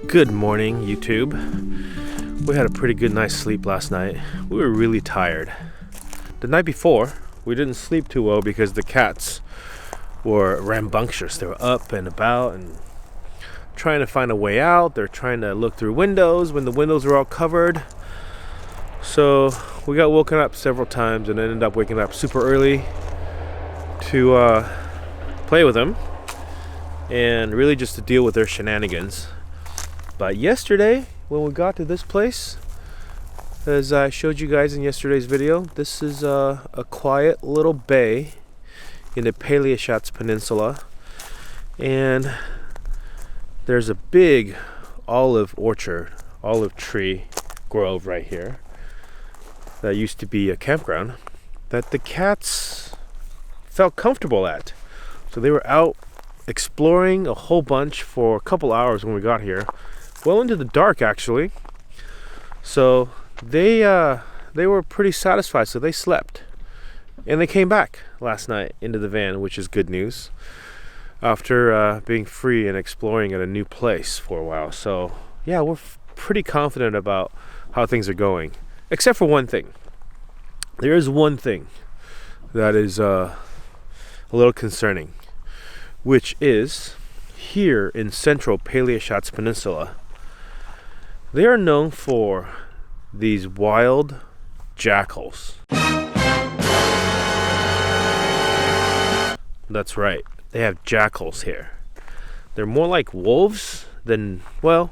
Good morning, YouTube. We had a pretty good night's sleep last night. We were really tired. The night before, we didn't sleep too well because the cats were rambunctious. They were up and about and trying to find a way out. They're trying to look through windows when the windows were all covered. So we got woken up several times and ended up waking up super early to play with them and really just to deal with their shenanigans. But yesterday, when we got to this place, as I showed you guys in yesterday's video, this is a quiet little bay in the Paleoshats Peninsula, and there's a big olive tree grove right here that used to be a campground that the cats felt comfortable at. So they were out exploring a whole bunch for a couple hours when we got here. Well into the dark, actually. So they were pretty satisfied, so they slept. And they came back last night into the van, which is good news, after being free and exploring at a new place for a while. So yeah, we're pretty confident about how things are going. Except for one thing. There is one thing that is a little concerning, which is here in central Paleoshats Peninsula, they are known for these wild jackals. That's right, they have jackals here. They're more like wolves than, well,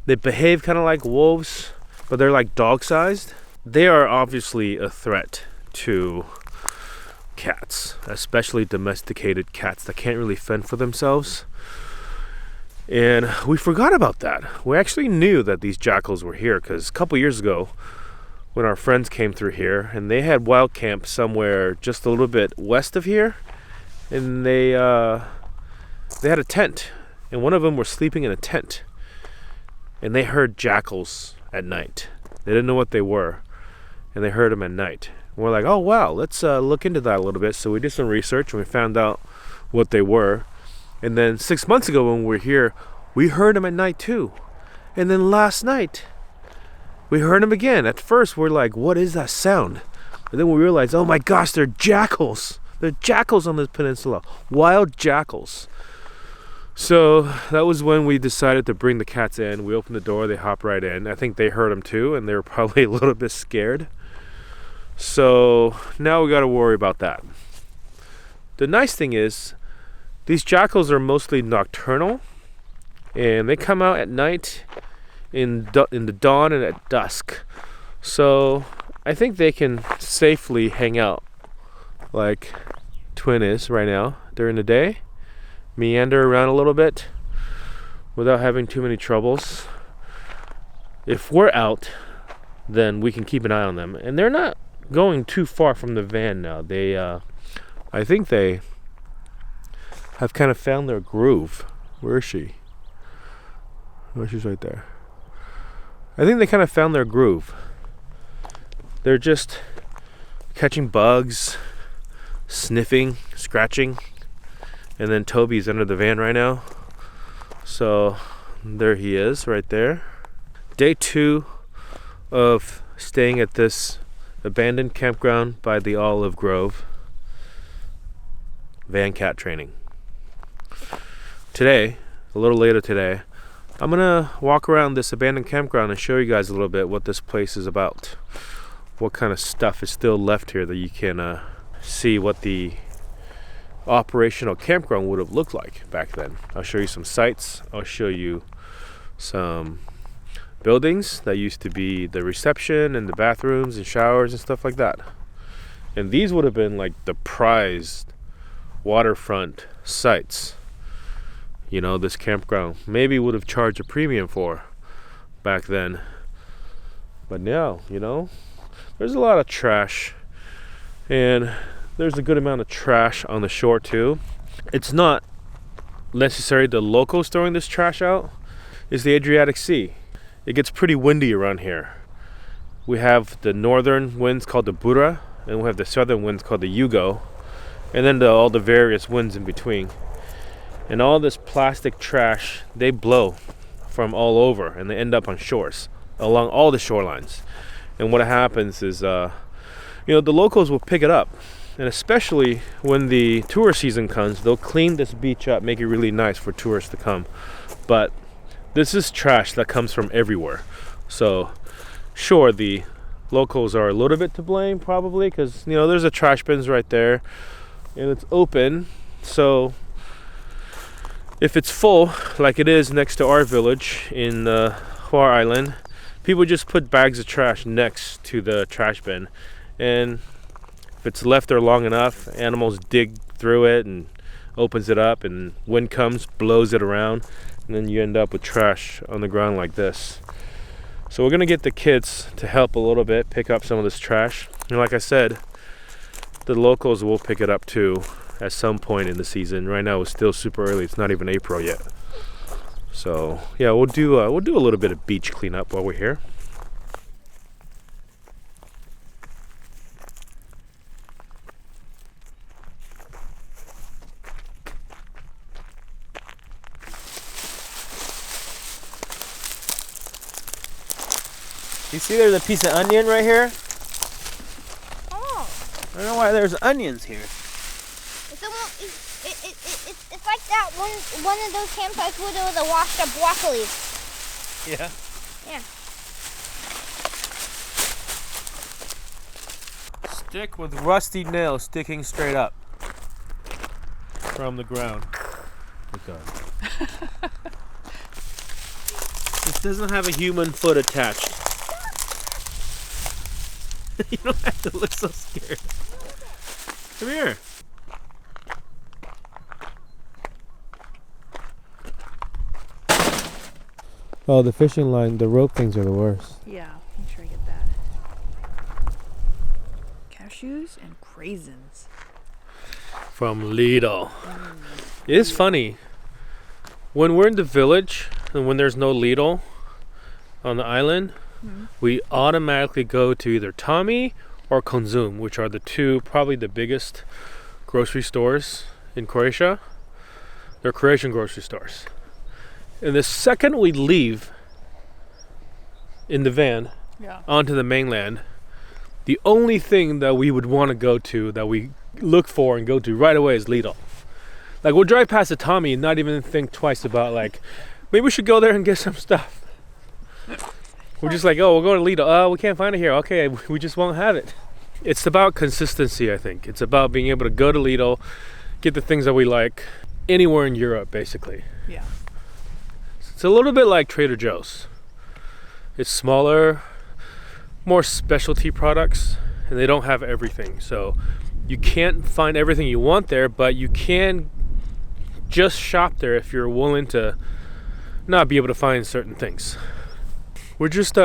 they behave kind of like wolves, but they're like dog-sized. They are obviously a threat to cats, especially domesticated cats that can't really fend for themselves. And we forgot about that. We actually knew that these jackals were here because a couple years ago, when our friends came through here, and they had wild camp somewhere just a little bit west of here, and they had a tent, and one of them were sleeping in a tent, and they heard jackals at night. They didn't know what they were, and they heard them at night. And we're like, oh wow, let's look into that a little bit. So we did some research and we found out what they were. And then 6 months ago when we were here, we heard them at night too. And then last night, we heard them again. At first, we're like, what is that sound? And then we realized, oh my gosh, they're jackals. They're jackals on this peninsula. Wild jackals. So that was when we decided to bring the cats in. We opened the door, they hopped right in. I think they heard them too, and they were probably a little bit scared. So now we got to worry about that. The nice thing is, these jackals are mostly nocturnal, and they come out at night, in the dawn and at dusk. So I think they can safely hang out like Twin is right now during the day, meander around a little bit without having too many troubles. If we're out, then we can keep an eye on them, and they're not going too far from the van now. They I think they have kind of found their groove. Where is she? Oh, she's right there. I think they kind of found their groove. They're just catching bugs, sniffing, scratching, and then Toby's under the van right now. So there he is right there. Day 2 of staying at this abandoned campground by the olive grove. Van cat training. Today, a little later today, I'm gonna walk around this abandoned campground and show you guys a little bit what this place is about. What kind of stuff is still left here that you can see what the operational campground would have looked like back then. I'll show you some sites. I'll show you some buildings that used to be the reception and the bathrooms and showers and stuff like that. And these would have been like the prized waterfront sites. You know, this campground maybe would have charged a premium for back then. But now, you know, there's a lot of trash, and there's a good amount of trash on the shore too. It's not necessarily the locals throwing this trash out, it's the Adriatic Sea. It gets pretty windy around here. We have the northern winds called the Bura, and we have the southern winds called the Yugo, and then all the various winds in between. And all this plastic trash, they blow from all over, and they end up on shores along all the shorelines. And what happens is, the locals will pick it up, and especially when the tourist season comes, they'll clean this beach up, make it really nice for tourists to come. But this is trash that comes from everywhere. So, sure, the locals are a little bit to blame, probably, because there's a trash bins right there, and it's open. So if it's full, like it is next to our village in Hua Island, people just put bags of trash next to the trash bin, and if it's left there long enough, animals dig through it and opens it up, and wind comes, blows it around, and then you end up with trash on the ground like this. So we're gonna get the kids to help a little bit pick up some of this trash, and like I said, the locals will pick it up too at some point in the season. Right now it's still super early, it's not even April yet. So yeah, we'll do a little bit of beach cleanup while we're here. You see there's a piece of onion right here? Oh. I don't know why there's onions here. It's like that one of those campsites where there was a washed up broccoli. Yeah. Yeah. Stick with rusty nails sticking straight up from the ground. Okay. This doesn't have a human foot attached. You don't have to look so scared. Come here. Oh, the fishing line, the rope things are the worst. Yeah, make sure I get that. Cashews and craisins. From Lidl. It is funny. When we're in the village and when there's no Lidl on the island, we automatically go to either Tommy or Konzum, which are the two, probably the biggest grocery stores in Croatia. They're Croatian grocery stores. And the second we leave in the van onto the mainland, the only thing that we would want to go to, that we look for and go to right away, is Lidl. Like, we'll drive past a Tommy and not even think twice about, like, maybe we should go there and get some stuff. We're just like, oh, we'll go to Lidl. Oh, we can't find it here. Okay, we just won't have it. It's about consistency, I think. It's about being able to go to Lidl, get the things that we like anywhere in Europe, basically. Yeah. It's a little bit like Trader Joe's. It's smaller, more specialty products, and they don't have everything. So you can't find everything you want there, but you can just shop there if you're willing to not be able to find certain things. We're just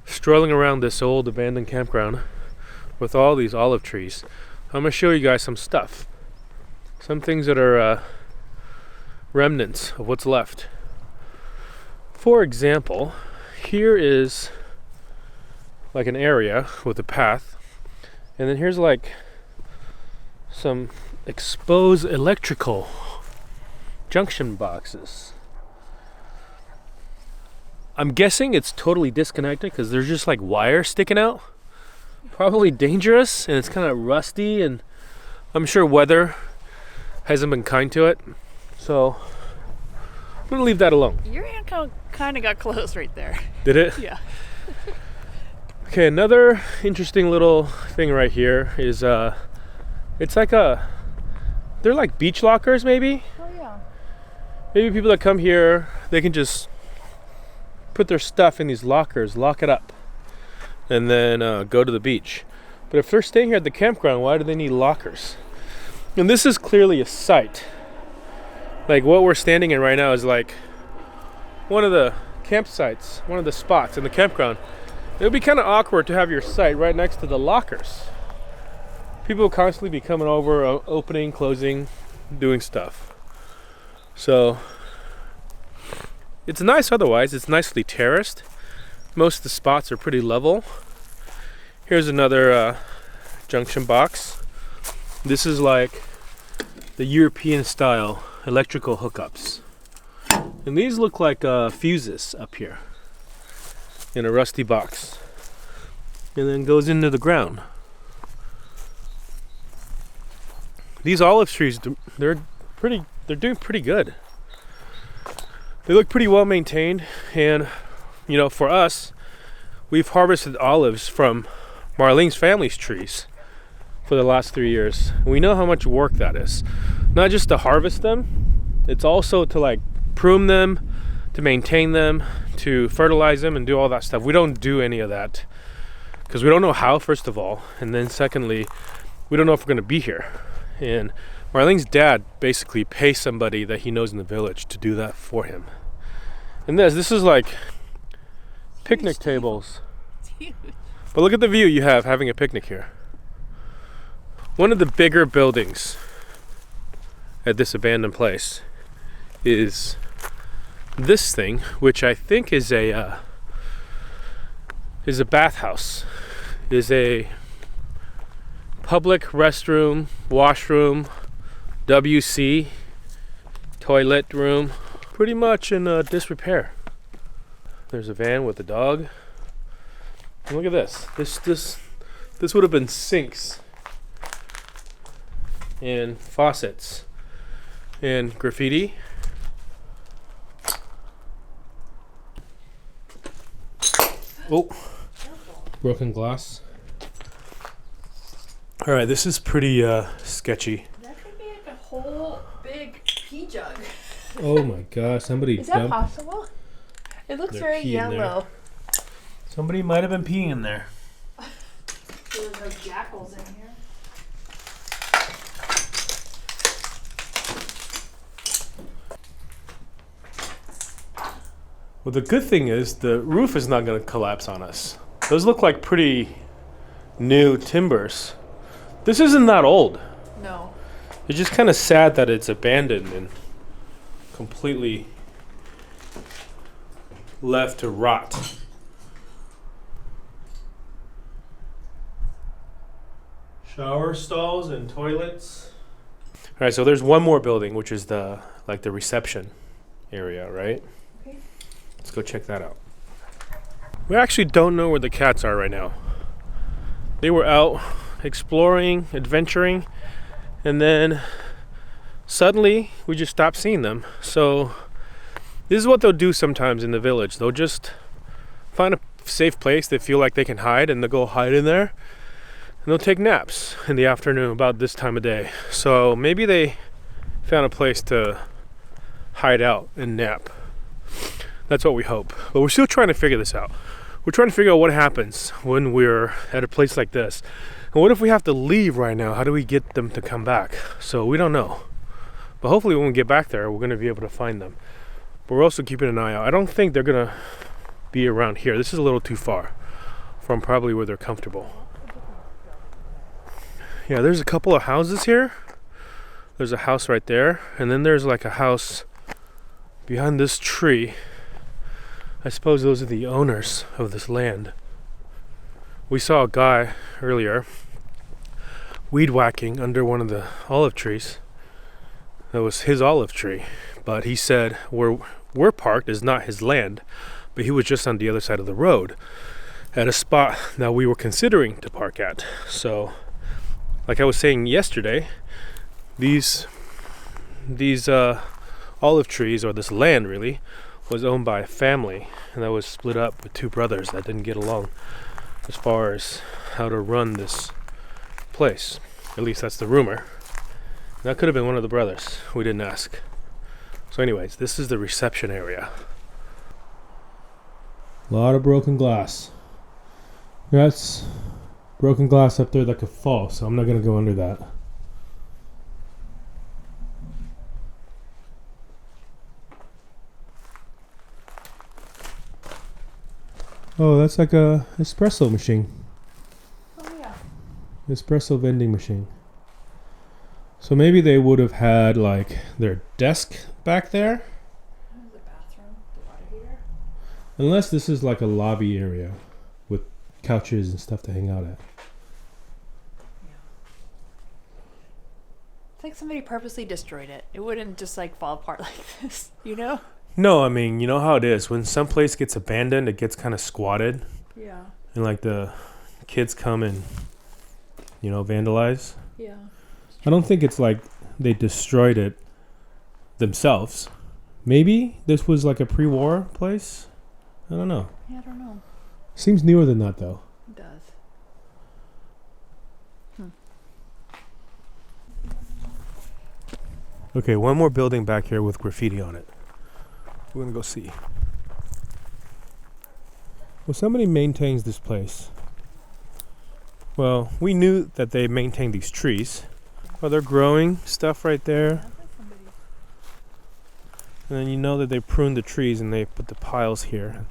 strolling around this old abandoned campground with all these olive trees. I'm going to show you guys some stuff. Some things that are remnants of what's left. For example, here is like an area with a path, and then here's like some exposed electrical junction boxes. I'm guessing it's totally disconnected because there's just like wire sticking out. Probably dangerous, and it's kind of rusty, and I'm sure weather hasn't been kind to it. So I'm gonna leave that alone. Your hand kind of got close right there. Did it? Yeah. Okay, another interesting little thing right here is it's like they're like beach lockers, maybe. Oh yeah. Maybe people that come here, they can just put their stuff in these lockers, lock it up, and then go to the beach. But if they're staying here at the campground, why do they need lockers? And this is clearly a site. Like, what we're standing in right now is like one of the campsites, one of the spots in the campground. It would be kind of awkward to have your site right next to the lockers. People will constantly be coming over, opening, closing, doing stuff. So it's nice otherwise. It's nicely terraced. Most of the spots are pretty level. Here's another junction box. This is like the European style electrical hookups. And these look like fuses up here in a rusty box. And then goes into the ground. These olive trees, they're doing pretty good. They look pretty well maintained, and you know, for us, we've harvested olives from Marlene's family's trees for the last 3 years. We know how much work that is. Not just to harvest them, it's also to like prune them, to maintain them, to fertilize them and do all that stuff. We don't do any of that because we don't know how, first of all, and then secondly, we don't know if we're going to be here. And Marlene's dad basically pays somebody that he knows in the village to do that for him. And this is like picnic tables. But look at the view you have having a picnic here. One of the bigger buildings at this abandoned place is this thing, which I think is a bathhouse, is a public restroom, washroom, WC, toilet room, pretty much in disrepair. There's a van with a dog. And look at this. This would have been sinks and faucets and graffiti. Oh, broken glass. All right, this is pretty sketchy. That could be like a whole big pee jug. Oh my gosh, somebody Is that possible? It looks very yellow. Somebody might have been peeing in there. There's no jackals in here. Well, the good thing is the roof is not going to collapse on us. Those look like pretty new timbers. This isn't that old. No. It's just kind of sad that it's abandoned and completely left to rot. Shower stalls and toilets. All right, so there's one more building, which is the reception area, right? Okay. Let's go check that out. We actually don't know where the cats are right now. They were out exploring, adventuring, and then suddenly we just stopped seeing them. So this is what they'll do sometimes in the village. They'll just find a safe place they feel like they can hide, and they'll go hide in there. And they'll take naps in the afternoon about this time of day. So maybe they found a place to hide out and nap. That's what we hope. But we're still trying to figure this out. We're trying to figure out what happens when we're at a place like this. And what if we have to leave right now? How do we get them to come back? So we don't know. But hopefully when we get back there, we're going to be able to find them. But we're also keeping an eye out. I don't think they're going to be around here. This is a little too far from probably where they're comfortable. Yeah, there's a couple of houses here. There's a house right there. And then there's like a house behind this tree. I suppose those are the owners of this land. We saw a guy earlier weed whacking under one of the olive trees. That was his olive tree. But he said where we're parked is not his land, but he was just on the other side of the road at a spot that we were considering to park at. So, like I was saying yesterday, these olive trees, or this land really, was owned by a family, and that was split up with two brothers that didn't get along as far as how to run this place. At least that's the rumor. That could have been one of the brothers. We didn't ask. So anyways, this is the reception area. A lot of broken glass. That's broken glass up there that could fall, so I'm not going to go under that. Oh, that's like a espresso machine. Oh yeah. Espresso vending machine. So maybe they would have had like their desk back there. There's a bathroom, the water heater. Unless this is like a lobby area with couches and stuff to hang out at. It's like somebody purposely destroyed it. It wouldn't just like fall apart like this, you know? No, I mean, you know how it is. When some place gets abandoned, it gets kind of squatted. Yeah. And like the kids come and, vandalize. Yeah. I don't think it's like they destroyed it themselves. Maybe this was like a pre-war place. I don't know. Yeah, I don't know. Seems newer than that though. It does. Okay, one more building back here with graffiti on it. We're gonna go see. Well, somebody maintains this place. Well, we knew that they maintained these trees. Well, they're growing stuff right there. And then you know that they pruned the trees and they put the piles here.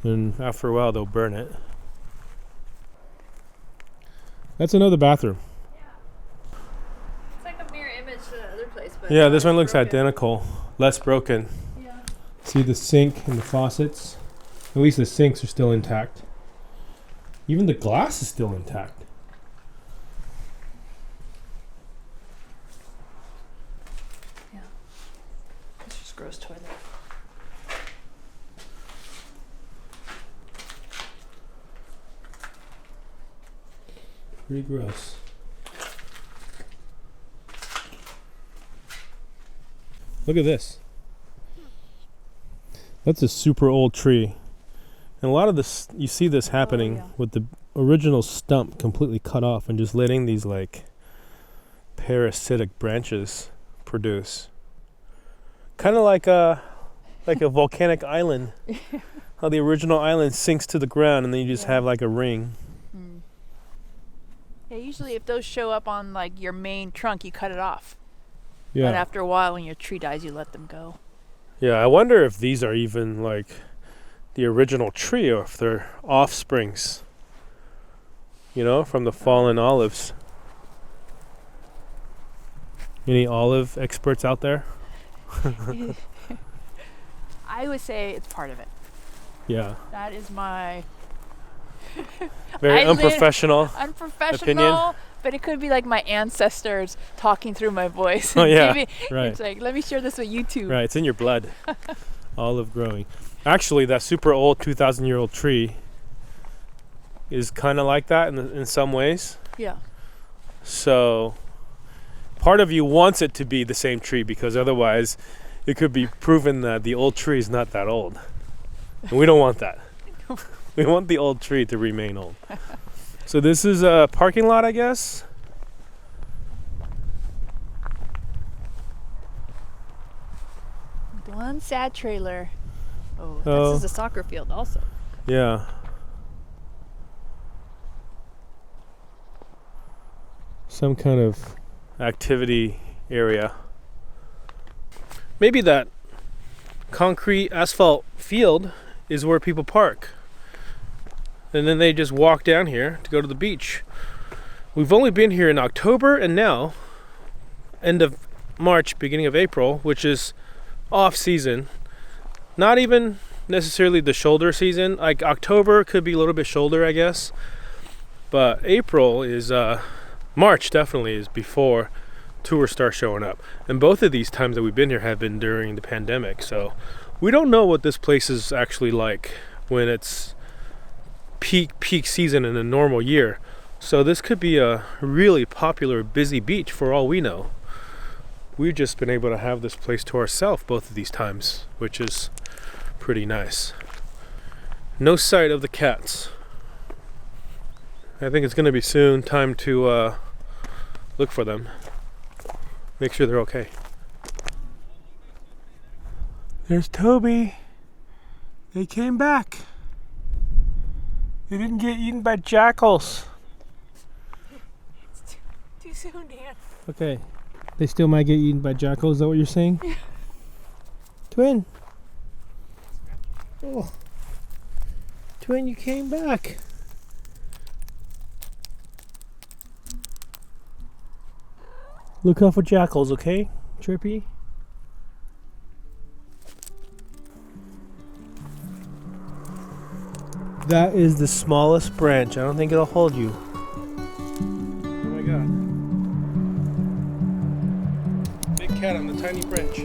And after a while, they'll burn it. That's another bathroom. It's like a mirror image to the other place, but Yeah, this one looks broken. identical. Less broken. Yeah. See the sink and the faucets? At least the sinks are still intact. Even the glass is still intact. It's just gross toilet. Pretty gross. Look at this. That's a super old tree. And a lot of this, you see this happening with the original stump completely cut off and just letting these like parasitic branches produce. Kind of like a volcanic island. How the original island sinks to the ground and then you just have like a ring. Yeah, usually if those show up on like your main trunk, you cut it off. Yeah. But after a while, when your tree dies, you let them go. Yeah, I wonder if these are even like the original tree or if they're offsprings, from the fallen olives. Any olive experts out there? I would say it's part of it. Yeah. That is my Very unprofessional. unprofessional, but it could be like my ancestors talking through my voice. Oh, yeah, Maybe right. It's like, let me share this with you too. Right, it's in your blood. Olive growing. Actually, that super old 2,000-year-old tree is kind of like that in some ways. Yeah. So part of you wants it to be the same tree because otherwise it could be proven that the old tree is not that old. And we don't want that. We want the old tree to remain old. So this is a parking lot, I guess. One sad trailer. Oh, Oh. this is a soccer field also. Yeah. Some kind of activity area. Maybe that concrete asphalt field is where people park. And then they just walk down here to go to the beach. We've only been here in October and now, end of March, beginning of April, which is off season. Not even necessarily the shoulder season. Like October could be a little bit shoulder, I guess. But April is, March definitely is before tourists start showing up. And both of these times that we've been here have been during the pandemic. So we don't know what this place is actually like when it's peak season in a normal year. So this could be a really popular, busy beach for all we know. We've just been able to have this place to ourselves both of these times, which is pretty nice. No sight of the cats. I think it's going to be soon time to look for them. Make sure they're okay. There's Toby. They came back. They didn't get eaten by jackals. Too soon, Dan. Okay. They still might get eaten by jackals, is that what you're saying? Yeah. Twin. Oh. Twin, you came back. Look out for jackals, okay? Trippy? That is the smallest branch. I don't think it'll hold you. Oh my god. Big cat on the tiny branch.